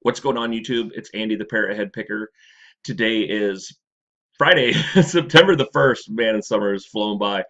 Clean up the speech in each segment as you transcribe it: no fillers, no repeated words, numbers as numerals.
What's going on, YouTube? It's Andy the ParrotHead Picker. Today is Friday, September the 1st. Man, and summer has flown by.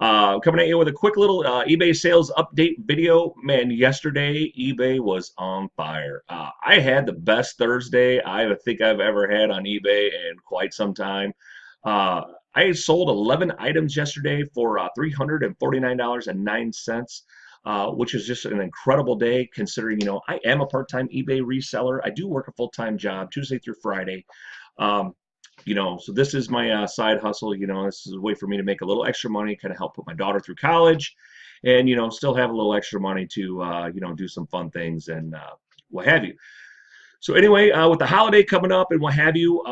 Coming at you with a quick little eBay sales update video. Man, yesterday eBay was on fire. I had the best Thursday I think I've ever had on eBay in quite some time. Uh, I sold 11 items yesterday for $349.09. Which is just an incredible day considering, I am a part-time eBay reseller. I do work a full-time job Tuesday through Friday. Um, so this is my side hustle. This is a way for me to make a little extra money, kind of help put my daughter through college, and still have a little extra money to do some fun things and what have you. So anyway, with the holiday coming up and what have you,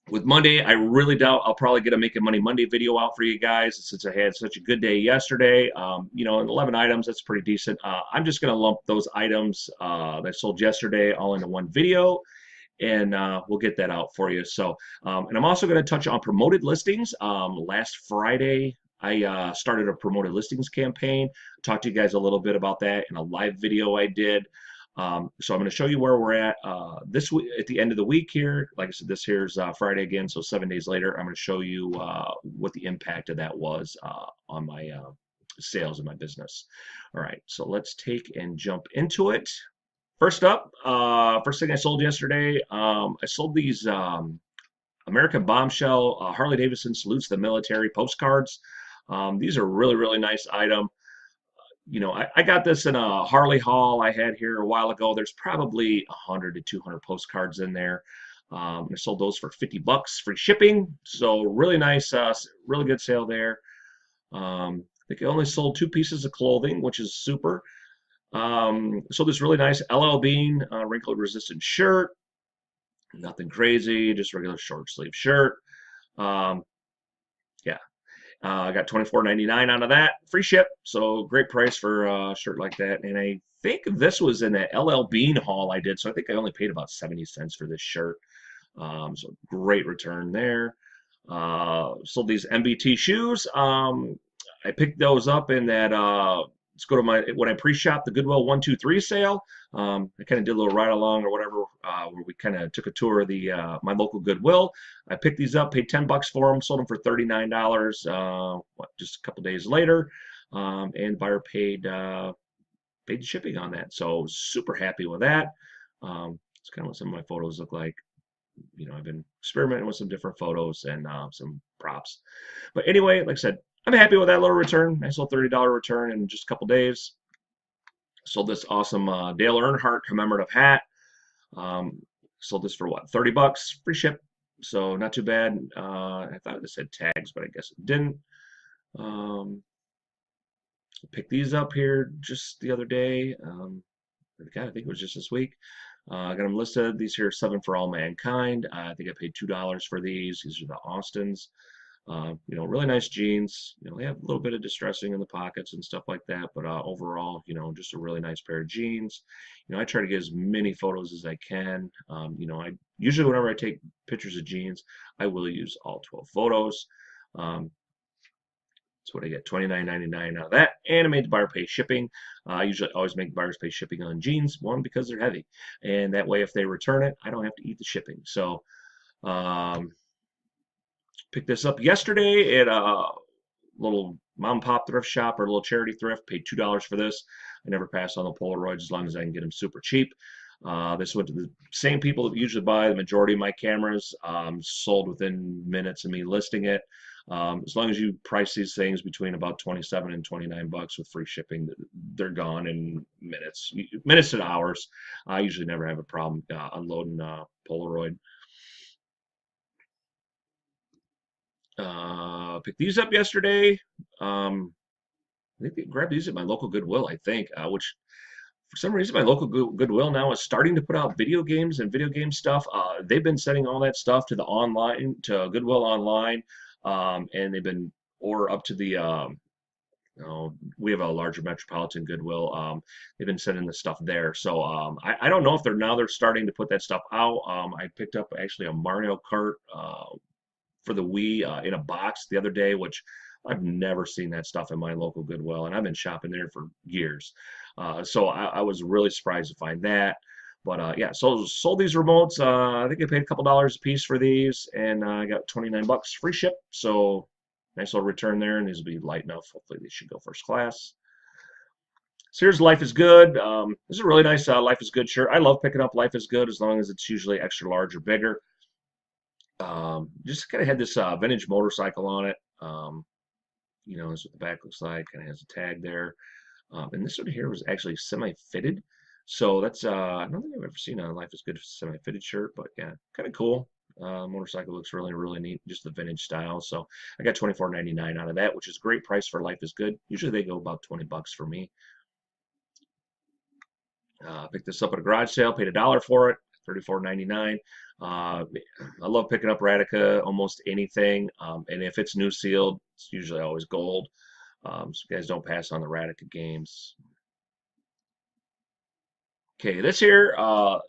with Monday, I really doubt I'll probably get a Making Money Monday video out for you guys since I had such a good day yesterday. And 11 items, that's pretty decent. I'm just going to lump those items that I sold yesterday all into one video, and we'll get that out for you. So, and I'm also going to touch on promoted listings. Last Friday, I started a promoted listings campaign. Talked to you guys a little bit about that in a live video I did. So I'm going to show you where we're at this week at the end of the week here. Like I said, this here's Friday again, so 7 days later, I'm going to show you what the impact of that was on my sales in my business. All right, so let's take and jump into it. First up, first thing I sold yesterday, I sold these American Bombshell Harley Davidson Salutes the Military postcards. These are really, really nice item. I got this in a Harley haul I had here a while ago. There's probably 100 to 200 postcards in there. I sold those for $50 free shipping. So really nice, really good sale there. I think I only sold 2 pieces of clothing, which is super. So this really nice LL Bean wrinkle resistant shirt. Nothing crazy, just regular short sleeve shirt. Yeah. I got $24.99 out of that, free ship, so great price for a shirt like that. And I think this was in that LL Bean haul I did, so I think I only paid about 70 cents for this shirt. So great return there. Sold these MBT shoes. I picked those up in that. Let's go to when I pre-shop the Goodwill 123 sale. I kind of did a little ride along or whatever, where we kind of took a tour of the my local Goodwill. I picked these up, paid $10 for them, sold them for $39. Just a couple days later, and buyer paid the shipping on that. So super happy with that. It's kind of what some of my photos look like. I've been experimenting with some different photos and some props. But anyway, like I said, I'm happy with that little return. Nice little $30 return in just a couple days. Sold this awesome Dale Earnhardt commemorative hat. Sold this for what, $30, free ship. So not too bad. I thought this had tags, but I guess it didn't. Picked these up here just the other day. I think it was just this week. I got them listed. These here are 7 for All Mankind. I think I paid $2 for these. These are the Austins. Really nice jeans. They have a little bit of distressing in the pockets and stuff like that, but overall, just a really nice pair of jeans. I try to get as many photos as I can. I usually whenever I take pictures of jeans, I will use all 12 photos. That's what I get, $29.99 out of that. And I made the buyer pay shipping. I usually always make buyers pay shipping on jeans. One, because they're heavy, and that way if they return it, I don't have to eat the shipping. So. Picked this up yesterday at a little mom and pop thrift shop or a little charity thrift. Paid $2 for this. I never pass on the Polaroids as long as I can get them super cheap. This went to the same people that usually buy the majority of my cameras. Sold within minutes of me listing it. As long as you price these things between about 27 and $29 with free shipping, they're gone in minutes to hours. I usually never have a problem unloading Polaroid. Picked these up yesterday. I think they grabbed these at my local Goodwill, I think, which for some reason my local Goodwill now is starting to put out video games and video game stuff. They've been sending all that stuff to Goodwill online, and they've been or up to the we have a larger metropolitan Goodwill. They've been sending the stuff there. So I don't know if they're starting to put that stuff out. I picked up actually a Mario Kart for the Wii in a box the other day, which I've never seen that stuff in my local Goodwill, and I've been shopping there for years. So I was really surprised to find that. But yeah, so sold these remotes. I think I paid a couple dollars a piece for these, and I got 29 bucks free ship. So nice little return there, and these will be light enough. Hopefully, they should go first class. So here's Life is Good. This is a really nice Life is Good shirt. I love picking up Life is Good as long as it's usually extra large or bigger. Just kind of had this vintage motorcycle on it. This is what the back looks like. Kind of has a tag there. And this one here was actually semi-fitted. So that's, I don't think I've ever seen a Life is Good semi-fitted shirt, but yeah, kind of cool. Motorcycle looks really, really neat, just the vintage style. So I got $24.99 out of that, which is a great price for Life is Good. Usually they go about 20 bucks for me. Picked this up at a garage sale, paid $1 for it, $34.99. I love picking up Radica, almost anything. And if it's new sealed, it's usually always gold. So you guys don't pass on the Radica games. Okay, this here,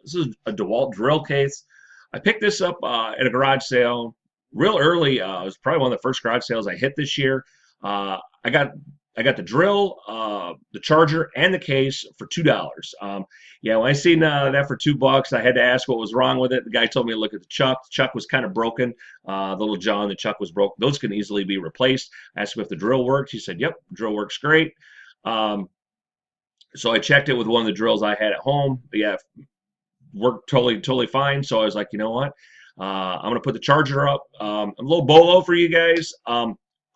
this is a DeWalt drill case. I picked this up at a garage sale real early. It was probably one of the first garage sales I hit this year. Uh, I got I got the drill, the charger, and the case for $2. Yeah, when I seen that for $2, I had to ask what was wrong with it. The guy told me to look at the chuck. The chuck was kind of broken. The little jaw on the chuck was broken. Those can easily be replaced. I asked him if the drill worked. He said, "Yep, drill works great." Um, so I checked it with one of the drills I had at home. But yeah, worked totally fine. So I was like, you know what? I'm gonna put the charger up. A little bolo for you guys.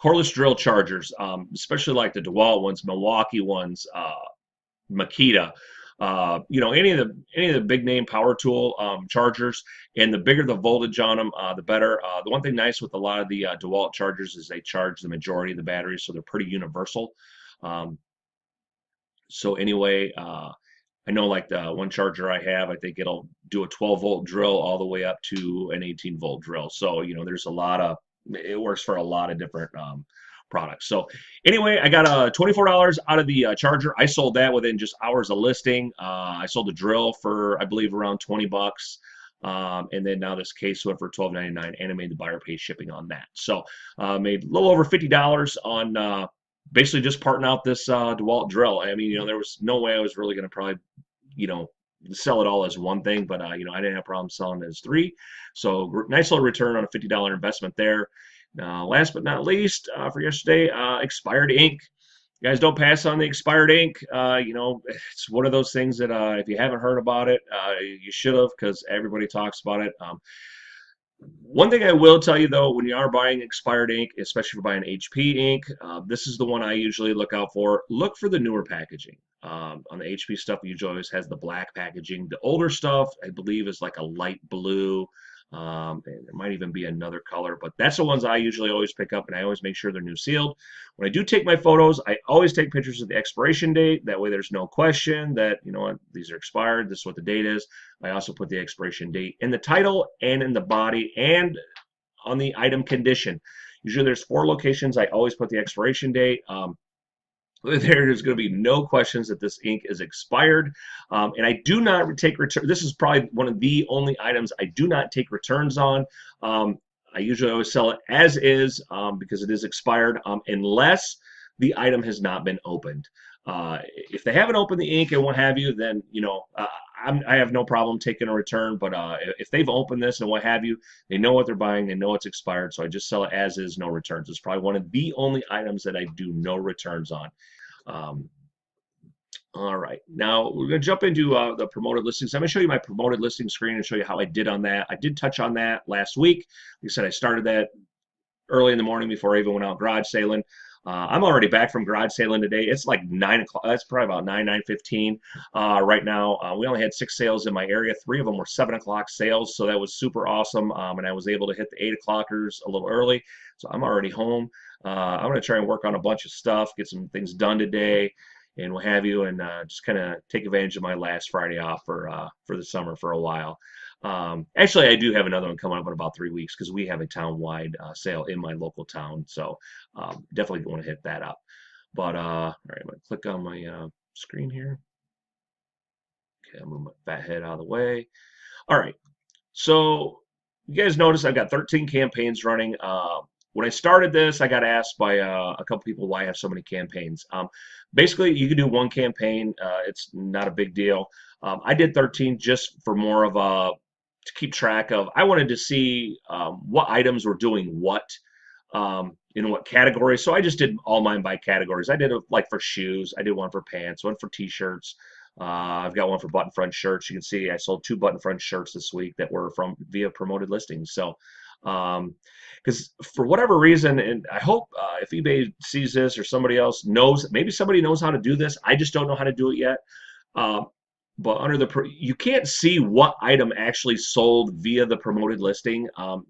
Cordless drill chargers, especially like the DeWalt ones, Milwaukee ones, Makita. Any of the big name power tool chargers, and the bigger the voltage on them, the better. The one thing nice with a lot of the DeWalt chargers is they charge the majority of the batteries, so they're pretty universal. Um, so anyway, I know like the one charger I have, I think it'll do a 12-volt drill all the way up to an 18-volt drill. So, there's it works for a lot of different products. So anyway, I got $24 out of the charger. I sold that within just hours of listing. I sold the drill for, I believe, around 20 bucks. And then now this case went for $12.99, and I made the buyer pay shipping on that. So made a little over $50 on basically just parting out this DeWalt drill. I mean, there was no way I was really going to probably, sell it all as one thing, but I didn't have a problem selling it as three. So nice little return on a $50 investment there. Last but not least, for yesterday, expired ink. You guys don't pass on the expired ink. It's one of those things that if you haven't heard about it, you should have, because everybody talks about it. One thing I will tell you though, when you are buying expired ink, especially for buying HP ink, this is the one I usually look out for. Look for the newer packaging. On the HP stuff, it usually always has the black packaging. The older stuff, I believe, is like a light blue. And there might even be another color, but that's the ones I usually always pick up, and I always make sure they're new sealed. When I do take my photos, I always take pictures of the expiration date. That way there's no question that, these are expired. This is what the date is. I also put the expiration date in the title and in the body and on the item condition. Usually there's 4 locations. I always put the expiration date. There's going to be no questions that this ink is expired. And I do not take return. This is probably one of the only items I do not take returns on. I usually always sell it as is because it is expired, unless the item has not been opened. If they haven't opened the ink and what have you, then I have no problem taking a return. But if they've opened this and what have you, they know what they're buying, they know it's expired, so I just sell it as is, no returns. It's probably one of the only items that I do no returns on. All right, now we're going to jump into the promoted listings. I'm going to show you my promoted listing screen and show you how I did on that. I did touch on that last week. Like I said, I started that early in the morning before I even went out garage sailing. I'm already back from garage sailing today. It's like 9 o'clock. That's probably about 9:15 right now. We only had 6 sales in my area. 3 of them were 7 o'clock sales, so that was super awesome. And I was able to hit the 8 o'clockers a little early, so I'm already home. I'm going to try and work on a bunch of stuff, get some things done today, and what have you, and just kind of take advantage of my last Friday off for the summer for a while. Actually, I do have another one coming up in about 3 weeks because we have a town-wide sale in my local town, so definitely want to hit that up. But all right, I'm going to click on my screen here. Okay, I'll move my fat head out of the way. All right, so you guys notice I've got 13 campaigns running. When I started this, I got asked by a couple people why I have so many campaigns. Basically, you can do one campaign. It's not a big deal. I did 13 just for more of a to keep track of. I wanted to see what items were doing what in what categories. So I just did all mine by categories. I did like for shoes. I did one for pants, one for t-shirts. I've got one for button front shirts. You can see I sold 2 button front shirts this week that were from via promoted listings. So, because for whatever reason, and I hope if eBay sees this or somebody else knows, maybe somebody knows how to do this. I just don't know how to do it yet. Uh, but under you can't see what item actually sold via the promoted listing.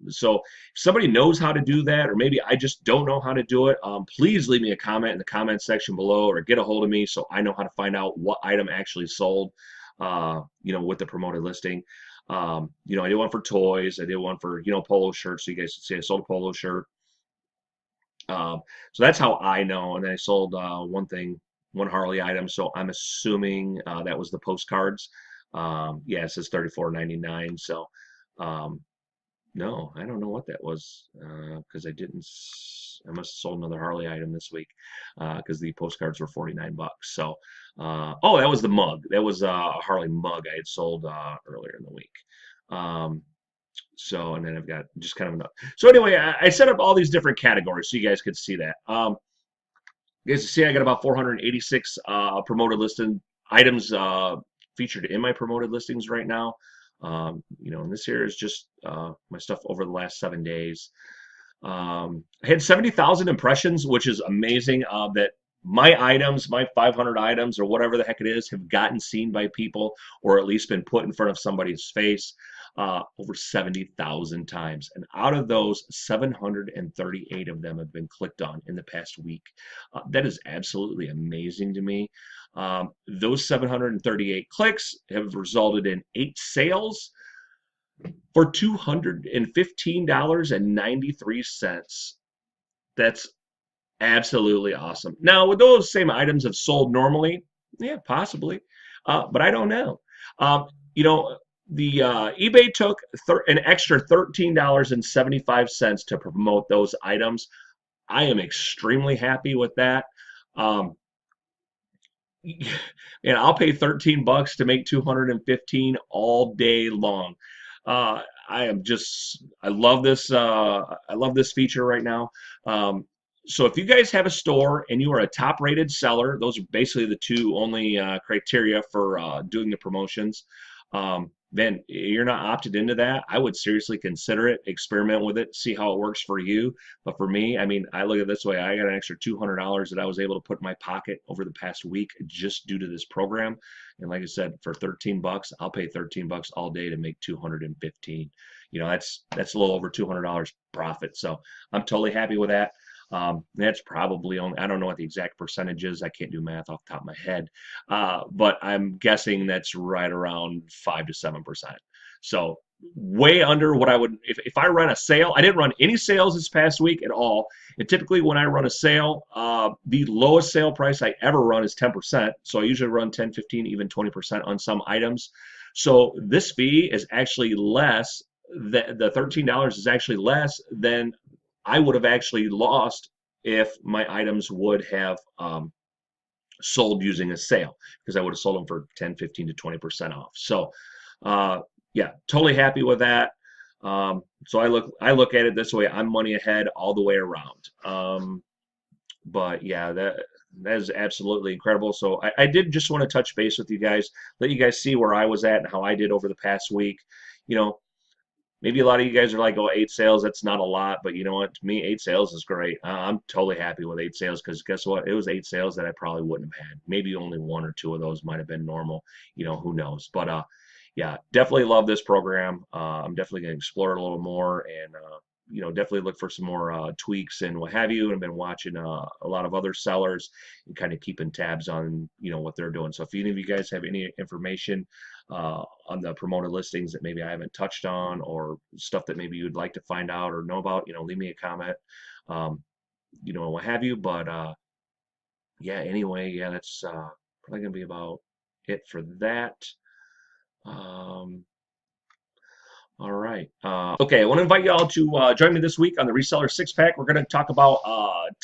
So if somebody knows how to do that, or maybe I just don't know how to do it, please leave me a comment in the comment section below, or get a hold of me so I know how to find out what item actually sold, with the promoted listing. I did one for toys. I did one for, polo shirts. So you guys can see I sold a polo shirt. So that's how I know. And then I sold one Harley item. So I'm assuming that was the postcards. Yeah, it says $34.99. So no, I don't know what that was because I didn't. I must have sold another Harley item this week because the postcards were 49 bucks. So, oh, that was the mug. That was a Harley mug I had sold earlier in the week. So, and then I've got just kind of enough. So anyway, I set up all these different categories so you guys could see that. You guys see I got about 486 promoted listing items featured in my promoted listings right now. And this here is just my stuff over the last 7 days. I had 70,000 impressions, which is amazing. That my items, my 500 items, or whatever the heck it is, have gotten seen by people, or at least been put in front of somebody's face over 70,000 times. And out of those, 738 of them have been clicked on in the past week. That is absolutely amazing to me. Those 738 clicks have resulted in 8 sales for $215.93. That's absolutely awesome. Now, would those same items have sold normally? Yeah, possibly, but I don't know. The eBay took an extra $13.75 to promote those items. I am extremely happy with that. And I'll pay 13 bucks to make 215 all day long. I love this. I love this feature right now. So if you guys have a store and you are a top rated seller, those are basically the two only criteria for doing the promotions. Then you're not opted into that. I would seriously consider it, experiment with it, see how it works for you. But for me, I mean, I look at it this way. I got an extra $200 that I was able to put in my pocket over the past week just due to this program. And like I said, for 13 bucks, I'll pay 13 bucks all day to make 215. That's a little over $200 profit. So I'm totally happy with that. That's probably only, I don't know what the exact percentage is. I can't do math off the top of my head. But I'm guessing that's right around 5 to 7%. So way under what I would, if I run a sale. I didn't run any sales this past week at all. And typically when I run a sale, the lowest sale price I ever run is 10%. So I usually run 10, 15, even 20% on some items. So this fee is actually less. The $13 is actually less than I would have actually lost if my items would have sold using a sale, because I would have sold them for 10, 15 to 20% off. So yeah, totally happy with that. So I look at it this way. I'm money ahead all the way around. But yeah, that is absolutely incredible. So I did just want to touch base with you guys, let you guys see where I was at and how I did over the past week. Maybe a lot of you guys are like, oh, 8 sales, that's not a lot. But you know what? To me, 8 sales is great. I'm totally happy with 8 sales because guess what? It was 8 sales that I probably wouldn't have had. Maybe only 1 or 2 of those might have been normal. Who knows? But yeah, definitely love this program. I'm definitely going to explore it a little more and, definitely look for some more tweaks and what have you. And I've been watching a lot of other sellers and kind of keeping tabs on, what they're doing. So if any of you guys have any information on the promoted listings that maybe I haven't touched on, or stuff that maybe you'd like to find out or know about, leave me a comment, what have you. But yeah, anyway, yeah, that's probably gonna be about it for that. All right. Okay, I want to invite y'all to join me this week on the Reseller Six Pack. We're going to talk about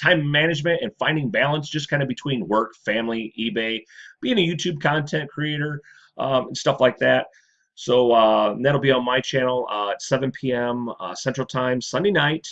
time management and finding balance just kind of between work, family, eBay, being a YouTube content creator. and stuff like that. So that'll be on my channel at 7 p.m. Central Time Sunday night.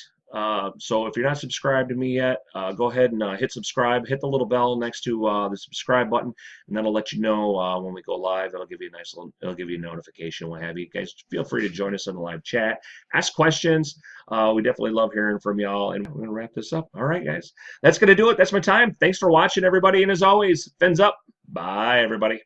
So if you're not subscribed to me yet, go ahead and hit subscribe. Hit the little bell next to the subscribe button, and that'll let you know when we go live. It'll give you a nice little, it'll give you a notification, what have you. Guys, feel free to join us on the live chat. Ask questions. We definitely love hearing from y'all, and we're gonna wrap this up. All right, guys, that's gonna do it. That's my time. Thanks for watching, everybody, and as always, fins up. Bye, everybody.